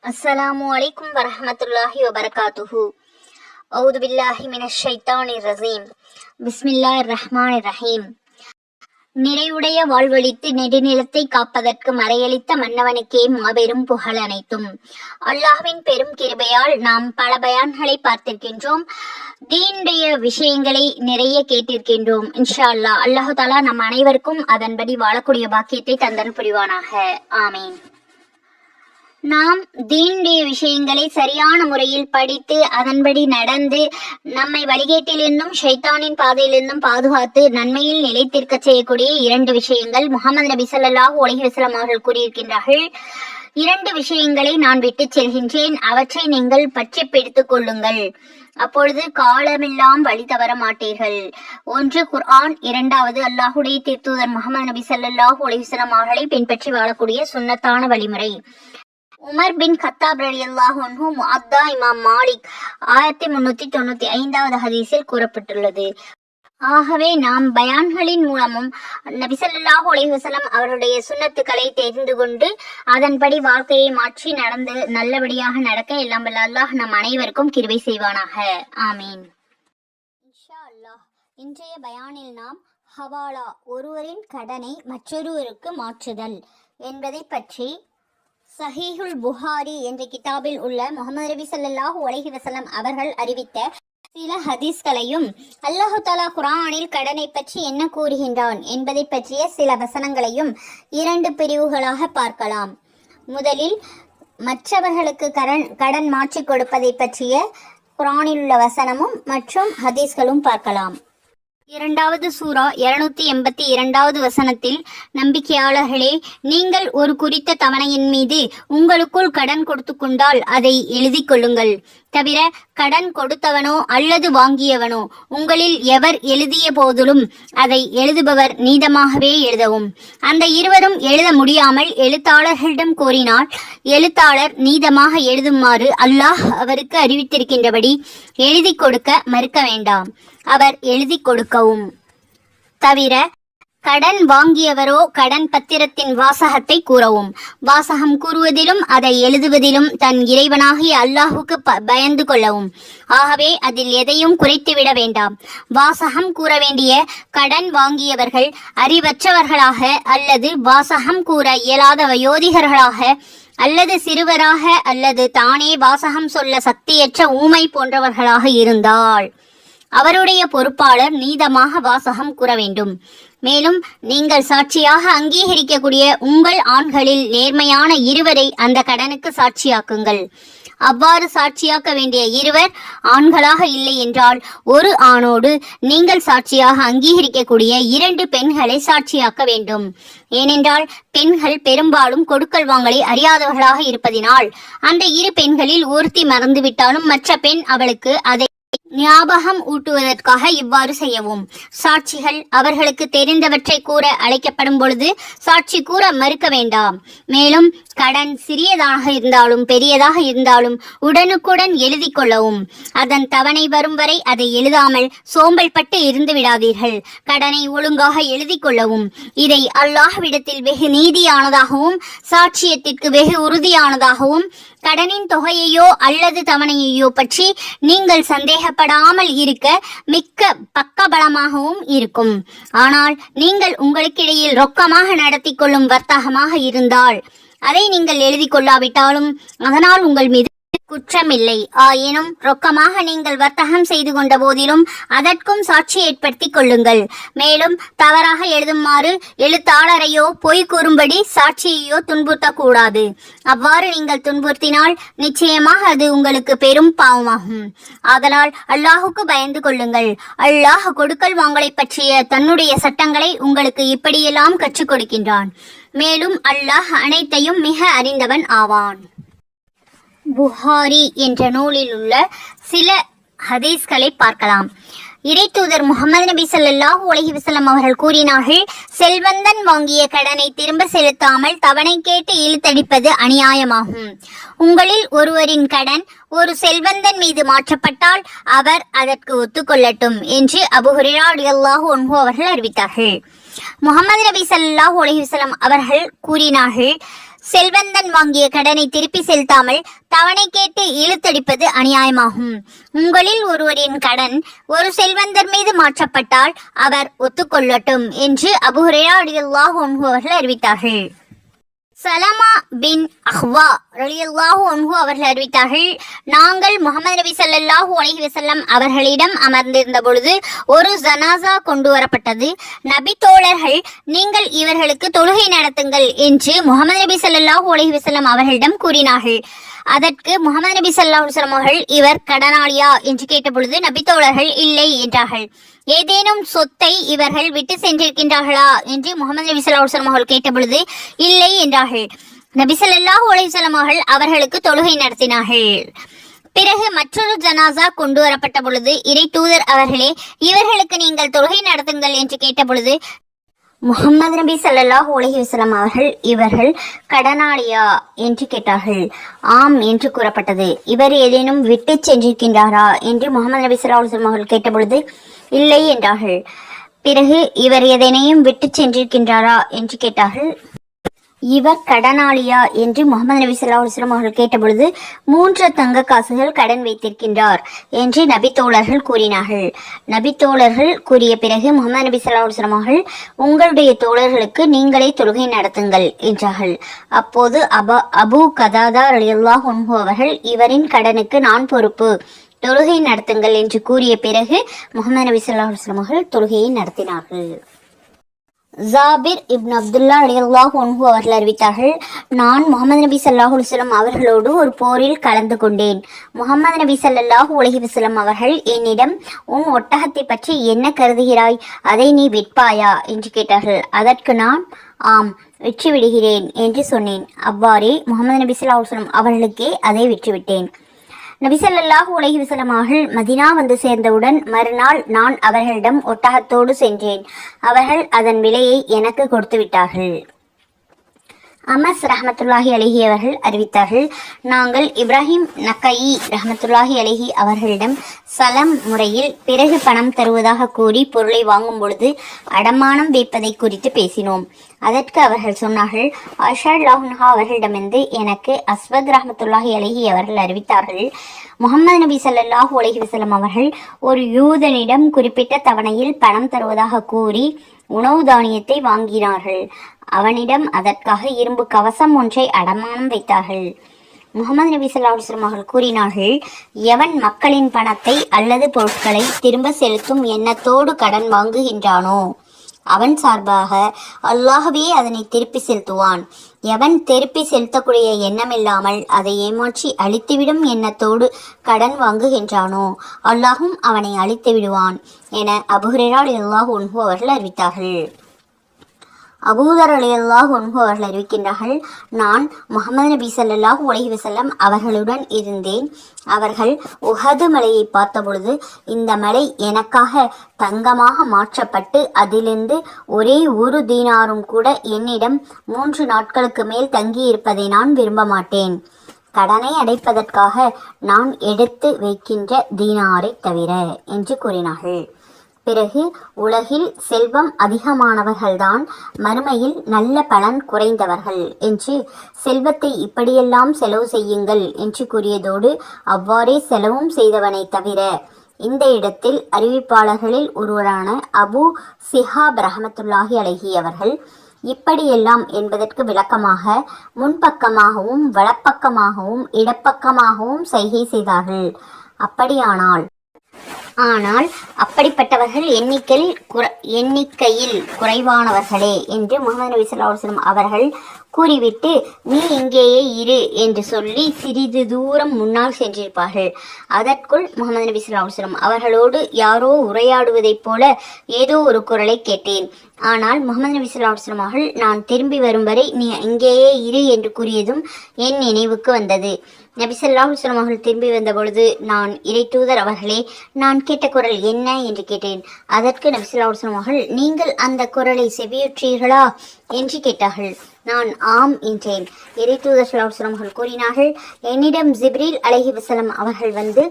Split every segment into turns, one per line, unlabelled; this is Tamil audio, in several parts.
அஸ்ஸலாமு அலைக்கும் வரஹ்மத்துல்லாஹி வபரகாத்துஹு. அவுது பில்லாஹி மினஷ் ஷைத்தானிர் ரஜீம். பிஸ்மில்லாஹிர் ரஹ்மானிர் ரஹீம். நிறைவுடைய வாழ்வழித்து நெடுநிலத்தை காப்பதற்கு மறையளித்த மன்னவனுக்கே மாபெரும் புகழ் அனைத்தும். அல்லாஹ்வின் பெரும் கிருபையால் நாம் பல பயான்களை பார்த்திருக்கின்றோம். தீனுடைய விஷயங்களை நிறைய கேட்டிருக்கின்றோம். இன்ஷா அல்லாஹ் அல்லாஹு தஆலா நம் அனைவருக்கும் அதன்படி வாழக்கூடிய பாக்கியத்தை தந்தன் புரிவானாக. ஆமீன். நாம் தீனுடைய விஷயங்களை சரியான முறையில் படித்து அதன்படி நடந்து நம்மை வழிகேட்டிலிருந்தும் ஷைத்தானின் பாதையிலிருந்தும் பாதுகாத்து நன்மையில் நிலைத்திருக்க செய்யக்கூடிய இரண்டு விஷயங்கள் முஹம்மது நபி ஸல்லல்லாஹு அலைஹி வஸல்லம் அவர்கள் கூறியிருக்கின்றார்கள். இரண்டு விஷயங்களை நான் விட்டு செல்கின்றேன், அவற்றை நீங்கள் பற்றி பிடித்துக் கொள்ளுங்கள், அப்பொழுது காலமெல்லாம் வழி தவற மாட்டீர்கள். ஒன்று குர்ஆன், இரண்டாவது அல்லாஹுடைய தூதர் முஹம்மது நபி ஸல்லல்லாஹு அலைஹி வஸல்லம் அவர்களை பின்பற்றி வாழக்கூடிய சுன்னத்தான வழிமுறை. உமர் பின் கத்தாப் ரலியல்லாஹு அன்ஹு முஅத்தா இமாம் மாலிக் 1395வது ஹதீஸில் கூறப்பட்டுள்ளது. ஆகவே நாம் பயான்களின் மூலமும் நபி ஸல்லல்லாஹு அலைஹி வஸல்லம் அவருடைய சுன்னத்துக்களை தெரிந்து கொண்டு அதன்படி வாழ்க்கையை மாற்றி நடந்து நல்லபடியாக நடக்க எல்லாம் வல்ல அல்லாஹ் நம் அனைவருக்கும் கிருபை செய்வானாக. ஆமீன். இன்ஷா அல்லாஹ் இன்றைய பயானில் நாம் ஹவாலா, ஒருவரின் கடனை மற்றொருவருக்கு மாற்றுதல் என்பதை பற்றி சஹீஹுல் புகாரி என்ற கிதாபில் உள்ள முஹம்மது நபி ஸல்லல்லாஹு அலைஹி வஸல்லம் அவர்கள் அறிவித்த சில ஹதீஸ்களையும் அல்லாஹு தஆலா குர்ஆனில் கடனை பற்றி என்ன கூறுகின்றான் என்பதை பற்றிய சில வசனங்களையும் இரண்டு பிரிவுகளாக பார்க்கலாம். முதலில் மற்றவர்களுக்கு கடன் மாற்றி கொடுப்பதை பற்றிய குர்ஆனில் உள்ள வசனமும் மற்றும் ஹதீஸ்களும் பார்க்கலாம். இரண்டாவது சூரா 282வது வசனத்தில், நம்பிக்கையாளர்களே, நீங்கள் ஒரு குறித்த தவணையின் மீது உங்களுக்குள் கடன் கொடுத்து கொண்டால் அதை எழுதி கொள்ளுங்கள். தவிர கடன் கொடுத்தவனோ அல்லது வாங்கியவனோ உங்களில் எவர் எழுதிய போதிலும் அதை எழுதுபவர் நீதமாகவே எழுதவும். அந்த இருவரும் எழுத முடியாமல் எழுத்தாளர்களிடம் கோரினால் எழுத்தாளர் நீதமாக எழுதுமாறு அல்லாஹ் அவருக்கு அறிவித்திருக்கின்றபடி எழுதி கொடுக்க மறுக்க வேண்டாம், அவர் எழுதி கொடுக்கவும். தவிர கடன் வாங்கியவரோ கடன் பத்திரத்தின் வாசகத்தை கூறவும். வாசகம் கூறுவதிலும் அதை எழுதுவதிலும் தன் இறைவனாகிய அல்லாஹுக்கு பயந்து கொள்ளவும். ஆகவே அதில் எதையும் குறைத்துவிட வேண்டாம். வாசகம் கூற வேண்டிய கடன் வாங்கியவர்கள் அறிவற்றவர்களாக அல்லது வாசகம் கூற இயலாத வயோதிகர்களாக அல்லது சிறுவராக அல்லது தானே வாசகம் சொல்ல சக்தியற்ற ஊமை போன்றவர்களாக இருந்தால் அவருடைய பொறுப்பாளர் நீதமாக வாசகம் கூற வேண்டும். மேலும் நீங்கள் சாட்சியாக அங்கீகரிக்கக்கூடிய உங்கள் ஆண்களில் நேர்மையான இருவரை அந்த கடனுக்கு சாட்சியாக்குங்கள். அவ்வாறு சாட்சியாக்க வேண்டிய இருவர் ஆண்களாக இல்லை என்றால் ஒரு ஆணோடு நீங்கள் சாட்சியாக அங்கீகரிக்கக்கூடிய 2 பெண்களை சாட்சியாக்க வேண்டும். ஏனென்றால் பெண்கள் பெரும்பாலும் கொடுக்கல் வாங்கலை அறியாதவர்களாக இருப்பதினால் அந்த 2 பெண்களில் ஒருத்தி மறந்துவிட்டாலும் மற்ற பெண் அவளுக்கு அதை ஞாபகம் ஊட்டுவதற்காக இவ்வாறு செய்யவும். சாட்சிகள் அவர்களுக்கு தெரிந்தவற்றை கூற அழைக்கப்படும் பொழுது சாட்சி கூற மறுக்க வேண்டாம். மேலும் கடன் சிறியதாக இருந்தாலும் பெரியதாக இருந்தாலும் உடனுக்குடன் எழுதி கொள்ளவும். அதன் தவணை வரும் வரை அதை எழுதாமல் சோம்பல் பட்டு இருந்து விடாதீர்கள். கடனை ஒழுங்காக எழுதி கொள்ளவும். இதை அல்லாஹ்விடத்தில் வெகு நீதியானதாகவும் சாட்சியத்திற்கு வெகு உறுதியானதாகவும் கடனின் தொகையையோ அல்லது தவணையையோ பற்றி நீங்கள் சந்தேகப்படாமல் இருக்க மிக்க பக்கபலமாகவும் இருக்கும். ஆனால் நீங்கள் உங்களுக்கிடையில் ரொக்கமாக நடத்தி கொள்ளும் வர்த்தகமாக இருந்தால் அதை நீங்கள் எழுதி கொள்ளாவிட்டாலும் அதனால் உங்கள் மீது குற்றமில்லை. ஆயினும் ரொக்கமாக நீங்கள் வர்த்தகம் செய்து கொண்ட போதிலும் அதற்கும் சாட்சி ஏற்படுத்தி கொள்ளுங்கள். மேலும் தவறாக எழுதுமாறு எழுத்தாளரையோ பொய் கூறும்படி சாட்சியையோ துன்புறுத்தக்கூடாது. அவ்வாறு நீங்கள் துன்புறுத்தினால் நிச்சயமாக அது உங்களுக்கு பெரும் பாவமாகும். ஆதலால் அல்லாஹுக்கு பயந்து கொள்ளுங்கள். அல்லாஹ் கொடுக்கல் வாங்கலை பற்றிய தன்னுடைய சட்டங்களை உங்களுக்கு இப்படியெல்லாம் கற்றுக் கொடுக்கின்றான். மேலும் அல்லாஹ் அனைத்தையும் மிக அறிந்தவன் ஆவான். புகாரி என்ற நூலில் உள்ள சில ஹதீஸ்களை பார்க்கலாம். இறைத்தூதர் முஹம்மது நபி ஸல்லல்லாஹு அலைஹி வஸல்லம் அவர்கள் கூறினார்கள், செல்வந்தன் வாங்கிய கடனை திரும்ப செலுத்தாமல் தவணை கேட்டு இழுத்தடிப்பது அநியாயமாகும். உங்களில் ஒருவரின் கடன் ஒரு செல்வந்தன் மீது மாற்றப்பட்டால் அவர் அதற்கு ஒத்துக்கொள்ளட்டும் என்று அபூ ஹுரைரா ரலியல்லாஹு அன்ஹு அவர்கள் அறிவித்தார்கள். முஹம்மது நபி ஸல்லல்லாஹு அலைஹி வஸல்லம் அவர்கள் கூறினார்கள், செல்வந்தன் வாங்கிய கடனை திருப்பி செலுத்தாமல் தவணை கேட்டு இழுத்தடிப்பது அநியாயமாகும். உங்களில் ஒருவரின் கடன் ஒரு செல்வந்தர் மீது மாற்றப்பட்டால் அவர் ஒத்துக்கொள்ளட்டும் என்று அபூ ஹுரைரா ரலியல்லாஹு அன்ஹு அவர்கள் அறிவித்தார்கள். சலமா பின் அஹ்வா ரலியல்லாஹு அன்ஹு அவர்கள் அறிவித்தார்கள், நாங்கள் முஹம்மது நபி ஸல்லல்லாஹு அலைஹி வஸல்லம் அவர்களிடம் அமர்ந்திருந்த பொழுது ஒரு ஜனாசா கொண்டு வரப்பட்டது. நபி தோழர்கள், நீங்கள் இவர்களுக்கு தொழுகை நடத்துங்கள் என்று முஹம்மது நபி ஸல்லல்லாஹு அலைஹி வஸல்லம் அவர்களிடம் கூறினார்கள். அதற்கு முஹம்மது நபி ஸல்லல்லாஹு அலைஹி வஸல்லம் அவர்கள், இவர் கடனாளியா என்று கேட்டபொழுது நபி தோழர்கள் இல்லை என்றார்கள். ஏதேனும் சொத்தை இவர்கள் விட்டு சென்றிருக்கின்றார்களா என்று முஹம்மது நபி ஸல்லல்லாஹு அலைஹி வஸல்லம் அவர்கள் கேட்டபொழுது இல்லை என்றார்கள். நபி ஸல்லல்லாஹு அலைஹி வஸல்லம் அவர்கள் அவர்களுக்கு தொழுகை நடத்தினார்கள். பிறகு மற்றொரு ஜனாசா கொண்டு வரப்பட்ட பொழுது இறை தூதர் அவர்களே, இவர்களுக்கு நீங்கள் தொழுகை நடத்துங்கள் என்று கேட்டபொழுது முஹம்மது நபி ஸல்லல்லாஹு அலைஹி வஸல்லம் அவர்கள், இவர்கள் கடனாளியா என்று கேட்டார்கள். ஆம் என்று கூறப்பட்டது. இவர் ஏதேனும் விட்டு சென்றிருக்கின்றாரா என்று முஹம்மது நபி ஸல்லல்லாஹு அலைஹி வஸல்லம் அவர்கள் கேட்டபொழுது இல்லை என்றார்கள். பிறகு இவர் எதனையும் விட்டு சென்றிருக்கின்றாரா என்று கேட்டார்கள். இவர் கடனாளியா என்று முஹம்மது நபி ஸல்லல்லாஹு அலைஹி வஸல்லம் அவர்கள் கேட்டபொழுது 3 தங்க காசுகள் கடன் வைத்திருக்கின்றார் என்று நபி தோழர்கள் கூறினார்கள். நபி தோழர்கள் கூறிய பிறகு முஹம்மது நபி ஸல்லல்லாஹு அலைஹி வஸல்லம் அவர்கள், உங்களுடைய தோழர்களுக்கு நீங்களே தொழுகை நடத்துங்கள் என்றார்கள். அப்போது அபூ கதாதா ரலியல்லாஹு அன்ஹு அவர்கள், இவரின் கடனுக்கு நான் பொறுப்பு, தொழுகை நடத்துங்கள் என்று கூறிய பிறகு முஹம்மது நபி ஸல்லல்லாஹு அலைஹி வஸல்லம் அவர்கள் தொழுகையை நடத்தினார்கள். ஜாபிர் இப்னு அப்துல்லா ரலியல்லாஹு அன்ஹு அவர்கள் அறிவித்தார்கள், நான் முஹம்மது நபி ஸல்லல்லாஹு அலைஹி வஸல்லம் அவர்களோடு ஒரு போரில் கலந்து கொண்டேன். முஹம்மது நபி ஸல்லல்லாஹு அலைஹி வஸல்லம் அவர்கள் என்னிடம், உன் ஒட்டகத்தை பற்றி என்ன கருதுகிறாய், அதை நீ விற்பாயா என்று கேட்டார்கள். அதற்கு நான், ஆம், விற்று விடுகிறேன் என்று சொன்னேன். அவ்வாறே முஹம்மது நபி ஸல்லல்லாஹு அலைஹி வஸல்லம் அவர்களுக்கே அதை விற்றுவிட்டேன். நபி ஸல்லல்லாஹு அலைஹி வஸல்லம் அவர்கள் மதீனா வந்து சேர்ந்தவுடன் மறுநாள் நான் அவர்களிடம் ஒட்டகத்தோடு சென்றேன். அவர்கள் அதன் விலையை எனக்கு கொடுத்து விட்டார்கள். அமஸ் ரஹமத்துல்லாஹி அலைஹி அவர்கள் அறிவித்தார்கள், நாங்கள் இப்ராஹிம் நக்கயி ரஹமத்துல்லாஹி அலைஹி அவர்களிடம் சலம் முறையில் பிறகு பணம் தருவதாக கூறி பொருளை வாங்கும் பொழுது அடமானம் வைப்பதை குறித்து பேசினோம். அதற்கு அவர்கள் சொன்னார்கள், ஆயிஷா ரலியல்லாஹு அவர்களிடமிருந்து எனக்கு அஸ்வத் ரஹமத்துல்லாஹி அலைஹி அவர்கள் அறிவித்தார்கள், முஹம்மது நபி ஸல்லல்லாஹு அலைஹி வஸல்லம் அவர்கள் ஒரு யூதனிடம் குறிப்பிட்ட தவணையில் பணம் தருவதாக கூறி உணவு தானியத்தை வாங்கினார்கள். அவனிடம் அதற்காக இரும்பு கவசம் ஒன்றை அடமானம் வைத்தார்கள். முஹம்மது நபி ஸல்லல்லாஹு அலைஹி வஸல்லம் அவர்கள் கூறினார்கள், எவன் மக்களின் பணத்தை அல்லது பொருட்களை திரும்ப செலுத்தும் எண்ணத்தோடு கடன் வாங்குகின்றானோ அவன் சார்பாக அல்லாஹ்வே அதனை திருப்பி செலுத்துவான். எவன் திருப்பி செலுத்தக்கூடிய எண்ணமில்லாமல் அதை ஏமாற்றி அழித்துவிடும் எண்ணத்தோடு கடன் வாங்குகின்றானோ அல்லாஹும் அவனை அழித்து விடுவான் என அபூ ஹுரைரா ரலியல்லாஹு அன்ஹு அவர்கள் அறிவித்தார்கள். அபூதர் ரலியல்லாஹு அன்ஹு அவர்கள் அறிவிக்கின்றார்கள், நான் முஹம்மது நபி ஸல்லல்லாஹு அலைஹி வஸல்லம் அவர்களுடன் இருந்தேன். அவர்கள் உஹது மலையை பார்த்தபொழுது இந்த மலை எனக்காக தங்கமாக மாற்றப்பட்டு அதிலிருந்து ஒரே ஒரு தீனாரும் கூட என்னிடம் 3 நாட்களுக்கு மேல் தங்கியிருப்பதை நான் விரும்ப மாட்டேன். கடனை அடைப்பதற்காக நான் எடுத்து வைக்கின்ற தீனாரை தவிர என்று கூறினார்கள். பிறகு உலகில் செல்வம் அதிகமானவர்கள்தான் மறுமையில் நல்ல பலன் குறைந்தவர்கள் என்று செல்வத்தை இப்படியெல்லாம் செலவு செய்யுங்கள் என்று கூறியதோடு அவ்வாறே செலவும் செய்தவனை தவிர இந்த இடத்தில் அறிவிப்பாளர்களில் ஒருவரான அபூ ஸிஹாப் ரஹமத்துல்லாஹி அலைஹி அவர்கள் இப்படியெல்லாம் என்பதற்கு விளக்கமாக முன்பக்கமாகவும் வலப்பக்கமாகவும் இடப்பக்கமாகவும் சைகை செய்தார்கள். ஆனால் அப்படிப்பட்டவர்கள் எண்ணிக்கையில் குறைவானவர்களே என்று முஹம்மது நபி ஸல்லல்லாஹு அலைஹி வஸல்லம் அவர்கள் கூறிவிட்டு, நீ இங்கேயே இரு என்று சொல்லி சிறிது தூரம் முன்னால் சென்றிருப்பார்கள். அதற்குள் முஹம்மது நபி ஸல்லல்லாஹு அலைஹி வஸல்லம் அவர்களோடு யாரோ உரையாடுவதைப் போல ஏதோ ஒரு குரலை கேட்டேன். ஆனால் முஹம்மது நபி ஸல்லல்லாஹு அலைஹி வஸல்லம் அவர்கள், நான் திரும்பி வரும் வரை நீ இங்கேயே இரு என்று கூறியதும் என் நினைவுக்கு வந்தது. நபி ஸல்லல்லாஹு அலைஹி வஸல்லம் அவர்கள் திரும்பி வந்த பொழுது, நான் இறை தூதர் அவர்களே, நான் கேட்ட குரல் என்ன என்று கேட்டேன். அதற்கு நபி ஸல்லல்லாஹு அலைஹி வஸல்லம் அவர்கள், நீங்கள் அந்த குரலை செவியுற்றீர்களா என்று கேட்டார்கள். நான் ஆம் என்றேன். இறை தூதர் ஸல்லல்லாஹு அலைஹி வஸல்லம் அவர்கள் கூறினார்கள், என்னிடம் ஜிப்ரீல் அலைஹி வஸல்லம் அவர்கள் வந்து,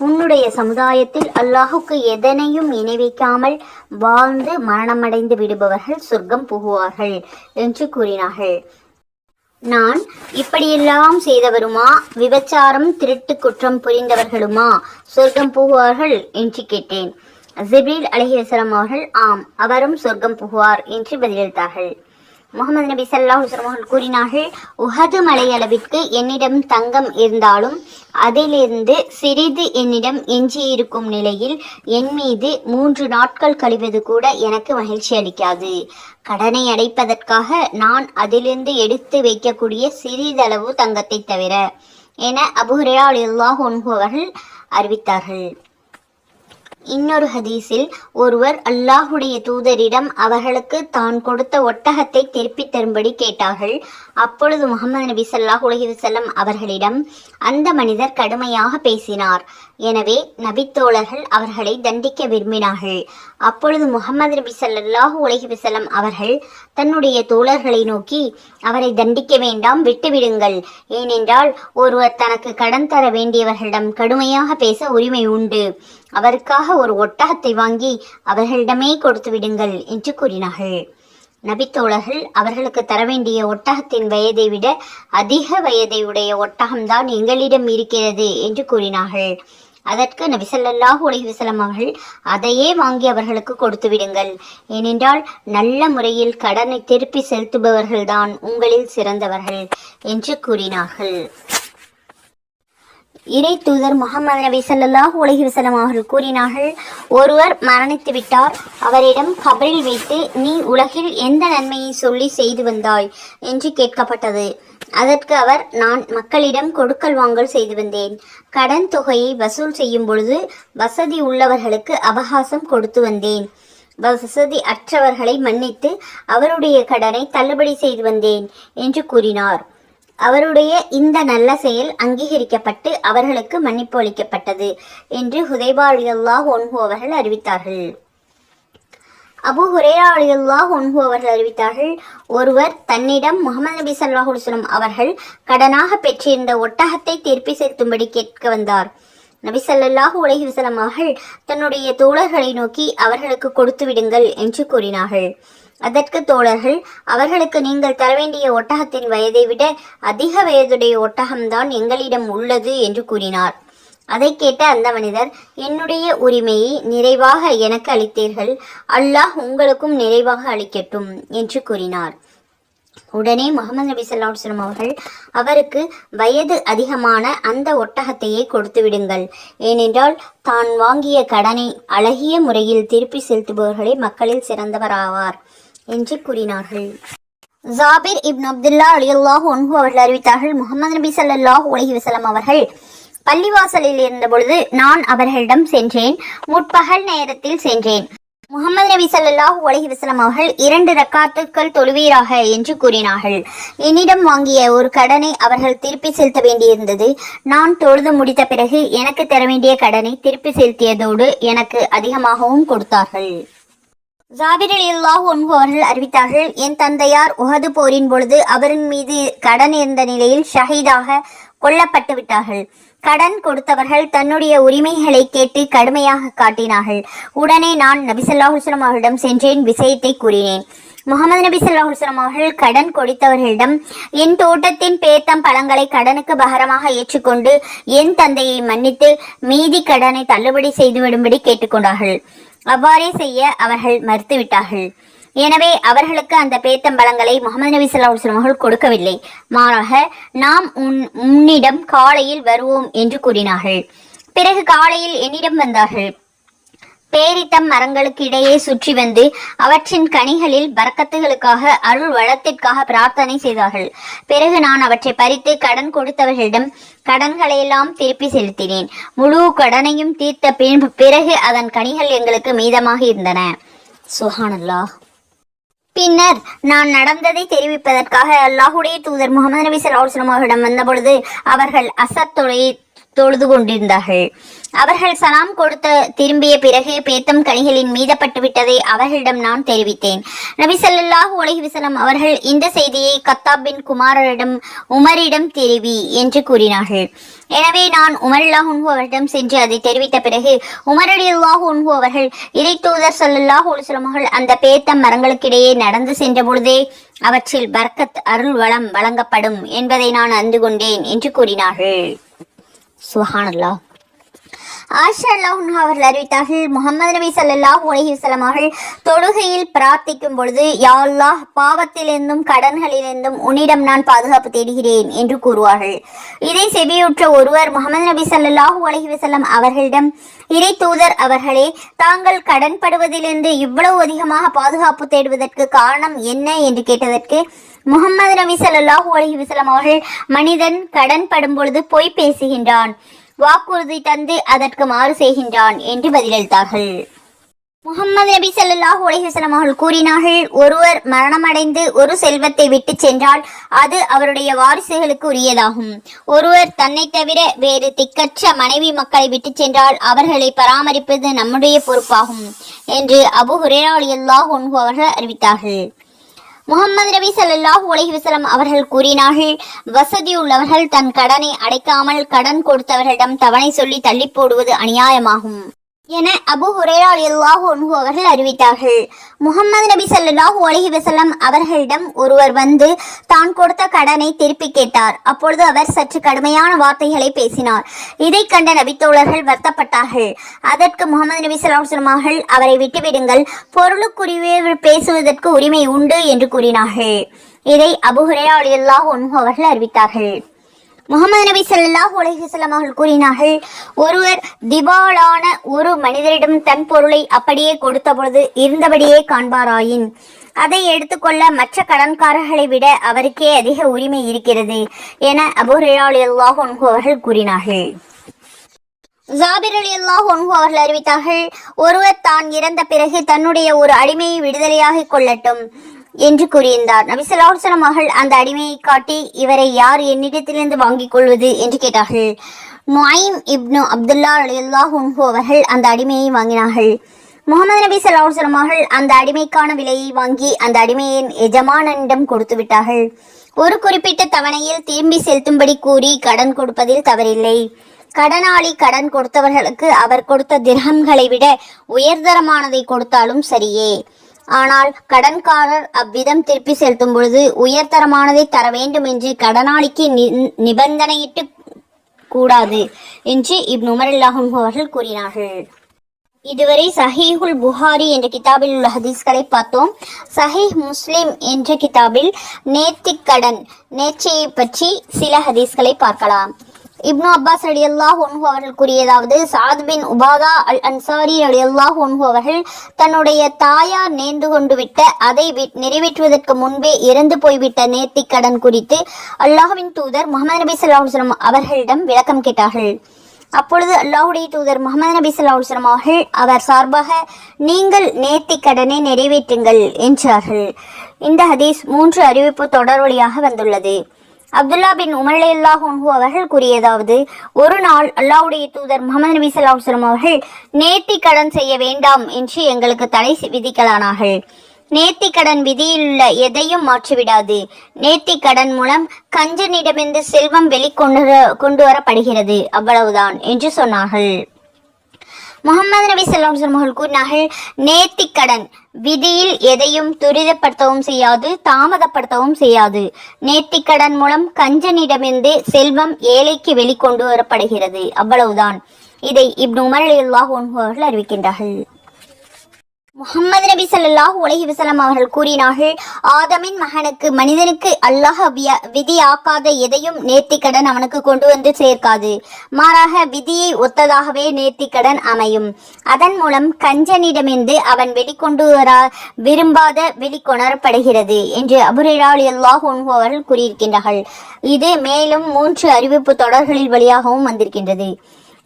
உன்னுடைய சமுதாயத்தில் அல்லாஹுக்கு எதனையும் இணை வைக்காமல் வாழ்ந்து மரணமடைந்து விடுபவர்கள் சொர்க்கம் புகுவார்கள் என்று கூறினார்கள். நான் இப்படியெல்லாம் செய்தவருமா, விபச்சாரம் திருட்டு குற்றம் புரிந்தவர்களுமா சொர்க்கம் புகுவார்கள் என்று கேட்டேன். ஜிப்ரீல் அலைஹிஸ்ஸலாம் அவர்கள் ஆம், அவரும் சொர்க்கம் புகுவார் என்று பதிலளித்தார்கள். முகமது நபி ஸல்லல்லாஹு அலைஹி வஸல்லம் அவர்கள் கூறினார்கள், உஹது மலை அளவிற்கு என்னிடம் தங்கம் இருந்தாலும் அதிலிருந்து சிறிது என்னிடம் எஞ்சியிருக்கும் நிலையில் என் மீது 3 நாட்கள் கழிவது கூட எனக்கு மகிழ்ச்சி அளிக்காது. கடனை அடைப்பதற்காக நான் அதிலிருந்து எடுத்து வைக்கக்கூடிய சிறிதளவு தங்கத்தை தவிர என அபூ ஹுரைரா ரலியல்லாஹு அன்ஹு அவர்கள் அறிவித்தார்கள். இன்னொரு ஹதீஸில் ஒருவர் அல்லாஹுடைய தூதரிடம் அவர்களுக்கு தான் கொடுத்த ஒட்டகத்தை திருப்பித் தரும்படி கேட்டார்கள். அப்பொழுது முகமது நபி ஸல்லல்லாஹு அலைஹி வஸல்லம் அவர்களிடம் அந்த மனிதர் கடுமையாக பேசினார். எனவே நபித்தோழர்கள் அவர்களை தண்டிக்க விரும்பினார்கள். அப்பொழுது முகமது நபி ஸல்லல்லாஹு அலைஹி வஸல்லம் அவர்கள் தன்னுடைய தோழர்களை நோக்கி, அவரை தண்டிக்க வேண்டாம், விட்டுவிடுங்கள். ஏனென்றால் ஒருவர் தனக்கு கடன் தர வேண்டியவர்களிடம் கடுமையாக பேச உரிமை உண்டு. அவருக்காக ஒரு ஒட்டகத்தை வாங்கி அவர்களிடமே கொடுத்து விடுங்கள் என்று கூறினார்கள். நபித்தோழர்கள் அவர்களுக்கு தர வேண்டிய ஒட்டகத்தின் வயதை விட அதிக வயதை உடைய ஒட்டகம்தான் எங்களிடம் இருக்கிறது என்று கூறினார்கள். அதற்கு நபி ஸல்லல்லாஹு அலைஹி வஸல்லம் அவர்கள் அதையே வாங்கி அவர்களுக்கு கொடுத்து விடுங்கள். ஏனென்றால் நல்ல முறையில் கடனை திருப்பி செலுத்துபவர்கள்தான் உங்களில் சிறந்தவர்கள் என்று கூறினார்கள். இறை தூதர் முகமது நபி ஸல்லல்லாஹு அலைஹி வஸல்லம் அவர்கள் கூறினார்கள், ஒருவர் மரணித்து விட்டார். அவரிடம் கபரில் வைத்து நீ உலகில் எந்த நன்மையை சொல்லி செய்து வந்தாய் என்று கேட்கப்பட்டது. அதற்கு அவர், நான் மக்களிடம் கொடுக்கல் வாங்கல் செய்து வந்தேன். கடன் தொகையை வசூல் செய்யும் பொழுது வசதி உள்ளவர்களுக்கு அபகாசம் கொடுத்து வந்தேன். வசதி அற்றவர்களை மன்னித்து அவருடைய கடனை தள்ளுபடி செய்து வந்தேன் என்று கூறினார். அவருடைய இந்த நல்ல செயல் அங்கீகரிக்கப்பட்டு அவர்களுக்கு மன்னிப்பு அளிக்கப்பட்டது என்று ஹுதைபா ரலியல்லாஹு அன்ஹு அவர்கள் அறிவித்தார்கள். அபூ ஹுரைரா ரலியல்லாஹு அன்ஹு அவர்கள் அறிவித்தார்கள், ஒருவர் தன்னிடம் முஹம்மது நபி ஸல்லல்லாஹு அலைஹி வஸல்லம் அவர்கள் கடனாக பெற்றிருந்த ஒட்டகத்தை திருப்பி செலுத்தும்படி கேட்க வந்தார். நபி ஸல்லல்லாஹு அலைஹி வஸல்லம் அவர்கள் தன்னுடைய தோழர்களை நோக்கி அவர்களுக்கு கொடுத்து விடுங்கள் என்று கூறினார்கள். அதற்கு தோழர்கள், அவர்களுக்கு நீங்கள் தர வேண்டிய ஒட்டகத்தின் வயதை விட அதிக வயதுடைய ஒட்டகம்தான் எங்களிடம் உள்ளது என்று கூறினார். அதை கேட்ட அந்த மனிதர், என்னுடைய உரிமையை நிறைவாக எனக்கு அளித்தீர்கள், அல்லாஹ் உங்களுக்கும் நிறைவாக அளிக்கட்டும் என்று கூறினார். உடனே முகமது நபி ஸல்லல்லாஹு அலைஹி வஸல்லம் அவர்கள் அவருக்கு வயது அதிகமான அந்த ஒட்டகத்தையே கொடுத்து விடுங்கள். ஏனென்றால் தான் வாங்கிய கடனை அழகிய முறையில் திருப்பி செலுத்துபவர்களே மக்களில் சிறந்தவராவார் என்று கூறினார்கள். ஜாபிர் இப்னு அப்துல்லா ரலியல்லாஹு அன்ஹு அவர்கள் அறிவித்தார்கள், முஹம்மது நபி ஸல்லல்லாஹு அலைஹி வஸல்லம் அவர்கள் பள்ளிவாசலில் இருந்த பொழுது நான் அவர்களிடம் சென்றேன். முற்பகல் நேரத்தில் சென்றேன். முஹம்மது நபி ஸல்லல்லாஹு அலைஹி வஸல்லம் அவர்கள் 2 ரக்காத்துக்கள் தொழுவீராக என்று கூறினார்கள். என்னிடம் வாங்கிய ஒரு கடனை அவர்கள் திருப்பி செலுத்த வேண்டியிருந்தது. நான் தொழுது முடித்த பிறகு எனக்கு தர வேண்டிய கடனை திருப்பி செலுத்தியதோடு எனக்கு அதிகமாகவும் கொடுத்தார்கள். ஜாபிர் ரலியல்லாஹு அன்ஹு அவர்கள் அறிவித்தார்கள், என் தந்தையார் உஹது போரின் பொழுது அவரின் மீது கடன் இருந்த நிலையில் ஷஹீதாக கொல்லப்பட்டு விட்டார்கள். கடன் கொடுத்தவர்கள் தன்னுடைய உரிமைகளை கேட்டு கடுமையாக காட்டினார்கள். உடனே நான் நபி ஸல்லல்லாஹு அலைஹி வஸல்லம் அவர்களிடம் சென்றேன், விஷயத்தை கூறினேன். முகமது நபி ஸல்லல்லாஹு அலைஹி வஸல்லம் அவர்கள் கடன் கொடுத்தவர்களிடம், என் தோட்டத்தின் பேத்தம் பழங்களை கடனுக்கு பகரமாக ஏற்றுக்கொண்டு என் தந்தையை மன்னித்து மீதி கடனை தள்ளுபடி செய்துவிடும்படி கேட்டுக்கொண்டார்கள். அவ்வாறே செய்ய அவர்கள் மறுத்துவிட்டார்கள். எனவே அவர்களுக்கு அந்த பேத்தம்பழங்களை முகமது நபி ஸல்லல்லாஹு அலைஹி வஸல்லம் அவர்கள் கொடுக்கவில்லை. மாறாக, நாம் உன்னிடம் காலையில் வருவோம் என்று கூறினார்கள். பிறகு காலையில் என்னிடம் வந்தார்கள். பேரித்தம் மரங்களுக்கு இடையே சுற்றி வந்து அவற்றின் கனிகளில் பரக்கத்துகளுக்காக அருள் வளத்திற்காக பிரார்த்தனை செய்தார்கள். பிறகு நான் அவற்றை பறித்து கடன் கொடுத்தவர்களிடம் கடன்களையெல்லாம் திருப்பி செலுத்தினேன். முழு கடனையும் தீர்த்த பிறகு அதன் கனிகள் எங்களுக்கு மீதமாக இருந்தன. சுப்ஹானல்லாஹ். பின்னர் நான் நடந்ததை தெரிவிப்பதற்காக அல்லாஹுடைய தூதர் முகமது நபி ஸல்லல்லாஹு அலைஹி வஸல்லம் அவர்களிடம் வந்தபொழுது அவர்கள் அசர் தொழுகை தொழுது கொண்டிருந்தார்கள். அவர்கள் சலாம் கொடுத்த திரும்பிய பிறகு பேத்தம் கனிகளின் மீதப்பட்டு விட்டதை அவர்களிடம் நான் தெரிவித்தேன். நபி ஸல்லல்லாஹு அலைஹி வஸல்லம் அவர்கள் இந்த செய்தியை கத்தாப் பின் குமாரிடம் உமரிடம் தெரிவி என்று கூறினார்கள். எனவே நான் உமர் ரலியல்லாஹு அன்ஹு அவரிடம் சென்று அதை தெரிவித்த பிறகு உமர் ரலியல்லாஹு அன்ஹு அவர்கள் இறை தூதர் ஸல்லல்லாஹு அலைஹி வஸல்லம் அவர்கள் அந்த பேத்தம் மரங்களுக்கிடையே நடந்து சென்ற பொழுதே அவற்றில் பர்க்கத் அருள் வளம் வழங்கப்படும் என்பதை நான் அறிந்து கொண்டேன் என்று கூறினார்கள். சுப்ஹானல்லாஹ். ஆயிஷா ரலியல்லாஹு அன்ஹா அவர்கள் அறிவித்தார்கள், முஹம்மது நபி ஸல்லல்லாஹு அலைஹி வஸல்லம் அவர்கள் தொழுகையில் பிரார்த்திக்கும் பொழுது, யா அல்லாஹ், பாவத்திலிருந்தும் கடன்களிலிருந்தும் உன்னிடம் நான் பாதுகாப்பு தேடுகிறேன் என்று கூறுவார்கள். இதை செவியுற்ற ஒருவர் முஹம்மது நபி ஸல்லல்லாஹு அலைஹி வஸல்லம் அவர்களிடம், இறை தூதர் அவர்களே, தாங்கள் கடன்படுவதிலிருந்து இவ்வளவு அதிகமாக பாதுகாப்பு தேடுவதற்கு காரணம் என்ன என்று கேட்டதற்கு, முஹம்மது நபி ஸல்லல்லாஹு அலைஹி வஸல்லம் அவர்கள், மனிதன் கடன் படும் பொழுது பொய் பேசுகின்றான், வாக்குறுதி தந்து அதற்கு மாறு செய்கின்றான் என்று பதிலளித்தார்கள். முஹம்மது நபி ஸல்லல்லாஹு அலைஹி வஸல்லம் அவர்கள் கூறினார்கள், ஒருவர் மரணமடைந்து ஒரு செல்வத்தை விட்டு சென்றால் அது அவருடைய வாரிசுகளுக்கு உரியதாகும். ஒருவர் தன்னை தவிர வேறு திக்கற்ற மனைவி மக்களை விட்டு சென்றால் அவர்களை பராமரிப்பது நம்முடைய பொறுப்பாகும் என்று அபூ ஹுரைரா ரலியல்லாஹு அன்ஹு அவர்கள் அறிவித்தார்கள். முஹம்மது நபி ஸல்லல்லாஹு அலைஹி வஸல்லம் அவர்கள் கூறினார்கள், வசதி உள்ளவர்கள் தன் கடனை அடைக்காமல் கடன் கொடுத்தவர்களிடம் தவணை சொல்லி தள்ளி போடுவது அநியாயமாகும் என அபூ ஹுரைரா ரலியல்லாஹு அன்ஹு அவர்கள் அறிவித்தார்கள். முஹம்மது நபி ஸல்லல்லாஹு அலைஹி வஸல்லம் அவர்களிடம் ஒருவர் வந்து தான் கொடுத்த கடனை திருப்பி கேட்டார். அப்பொழுது அவர் சற்று கடுமையான வார்த்தைகளை பேசினார். இதை கண்ட நபித்தோழர்கள் வருத்தப்பட்டார்கள். அதற்கு முஹம்மது நபி ஸல்லல்லாஹு அலைஹி வஸல்லம் அவர்கள், அவரை விட்டுவிடுங்கள், பொருளுக்குரிய பேசுவதற்கு உரிமை உண்டு என்று கூறினார்கள். இதை அபூ ஹுரைரா ரலியல்லாஹு அன்ஹு அவர்கள் அறிவித்தார்கள். முஹம்மது நபி ஸல்லல்லாஹு அலைஹி வஸல்லம் அவர்கள் கூறினார்கள், ஒருவர் திவாலான ஒரு மனிதரிடம் தன் பொருளை அப்படியே கொடுத்த பொழுது இருந்தபடியே காண்பாராயின் அதை எடுத்துக்கொள்ள மற்ற கடன்காரர்களை விட அவருக்கே அதிக உரிமை இருக்கிறது என அபூ ஹுரைரா ரலியல்லாஹு அன்ஹு அவர்கள் கூறினார்கள். ஜாபிர் ரலியல்லாஹு அன்ஹு அவர்கள் அறிவித்தார்கள், ஒருவர் தான் இறந்த பிறகு தன்னுடைய ஒரு அடிமையை விடுதலையாக கொள்ளட்டும் என்று கூறியிருந்தார். நபி ஸல்லல்லாஹு அலைஹி வஸல்லம் அவர்கள் அந்த அடிமையை காட்டி, இவரை யார் என்னிடத்திலிருந்து வாங்கிக் கொள்வது என்று கேட்டார்கள். நுஐம் இப்னு அப்துல்லா ரலியல்லாஹு அன்ஹு அவர்கள் அந்த அடிமையை வாங்கினார்கள். முஹம்மது நபி ஸல்லல்லாஹு அலைஹி வஸல்லம் அவர்கள் அந்த அடிமைக்கான விலையை வாங்கி அந்த அடிமையின் எஜமானனிடம் கொடுத்து விட்டார்கள். ஒரு குறிப்பிட்ட தவணையில் திரும்பி செலுத்தும்படி கூறி கடன் கொடுப்பதில் தவறில்லை. கடனாளி கடன் கொடுத்தவர்களுக்கு அவர் கொடுத்த திர்ஹம்களை விட உயர்தரமானதை கொடுத்தாலும் சரியே. ஆனால் கடன்காரர் அவ்விதம் திருப்பி செலுத்தும் பொழுது உயர்தரமானதை தர வேண்டும் என்று கடனாளிக்கு நிபந்தனையிட்டு கூடாது என்று இப்னு உமர் ரலியல்லாஹு அன்ஹு அவர்கள் கூறினார்கள். இதுவரை சஹீஹுல் புகாரி என்ற கிதாபில் உள்ள ஹதீஸ்களை பார்த்தோம். சஹீஹ் முஸ்லிம் என்ற கிதாபில் நேர்ச்சையை பற்றி சில ஹதீஸ்களை பார்க்கலாம். இப்னு அப்பாஸ் ரலியல்லாஹு அன்ஹு அவர்கள் கூறியதாவது, சாத் பின் உபாதா அல் அன்சாரி ரலியல்லாஹு அன்ஹு அவர்கள் தன்னுடைய தாயார் நேர்ந்து கொண்டு விட்ட அதை நிறைவேற்றுவதற்கு முன்பே இறந்து போய்விட்ட நேர்த்திக் கடன் குறித்து அல்லாஹ்வின் தூதர் முஹம்மது நபி ஸல்லல்லாஹு அலைஹி வஸல்லம் அவர்களிடம் விளக்கம் கேட்டார்கள். அப்பொழுது அல்லாஹ்வுடைய தூதர் முஹம்மது நபி ஸல்லல்லாஹு அலைஹி வஸல்லம் அவர்கள் அவர் சார்பாக, நீங்கள் நேர்த்திக் கடனை நிறைவேற்றுங்கள் என்றார்கள். இந்த ஹதீஸ் 3 அறிவிப்பு தொடர் வழியாக வந்துள்ளது. அப்துல்லா பின் உமர் ரலியல்லாஹு அன்ஹு அவர்கள் கூறியதாவது, ஒரு நாள் அல்லாஹ்வுடைய தூதர் முஹம்மது நபி ஸல்லல்லாஹு அலைஹி வஸல்லம் அவர்கள் நேர்த்திக் கடன் செய்ய வேண்டாம் என்று எங்களுக்கு தடை விதிக்கலானார்கள். நேர்த்திக் கடன் விதியில் உள்ள எதையும் மாற்றிவிடாது. நேர்த்திக் கடன் மூலம் கஞ்சனிடமிருந்து செல்வம் வெளிக்கொண்டு வரப்படுகிறது, அவ்வளவுதான் என்று சொன்னார்கள். முஹம்மது நபி ஸல்லல்லாஹு அலைஹி வஸல்லம் அவர்கள் கூறினார்கள், நேர்த்திக் கடன் விதியில் எதையும் துரிதப்படுத்தவும் செய்யாது, தாமதப்படுத்தவும் செய்யாது. நேர்த்திக் கடன் மூலம் கஞ்சனிடமிருந்து செல்வம் ஏழைக்கு வெளிக்கொண்டு வரப்படுகிறது, அவ்வளவுதான். இதை இப்னு உமர் ரலியல்லாஹு அன்ஹு அவர்கள் அறிவிக்கின்றார்கள். முஹம்மது நபி ஸல்லல்லாஹு அலைஹி வஸல்லம் அவர்கள் கூறினார்கள், ஆதமின் மகனுக்கு மனிதனுக்கு அல்லாஹ் விதியாக்காத எதையும் நேர்த்திக்கடன் அவனுக்கு கொண்டு வந்து சேர்க்காது. மாறாக விதியை ஒத்ததாகவே நேர்த்திக்கடன் அமையும். அதன் மூலம் கஞ்சனிடமிருந்து அவன் வெளிக்கொண்டு வர விரும்பாத வெளிக்கொணரப்படுகிறது என்று அபூ ஹுரைரா ரலியல்லாஹு அன்ஹு அவர்கள் கூறியிருக்கின்றார்கள். இது மேலும் 3 அறிவிப்பு தொடர்களில் வழியாகவும் வந்திருக்கின்றது.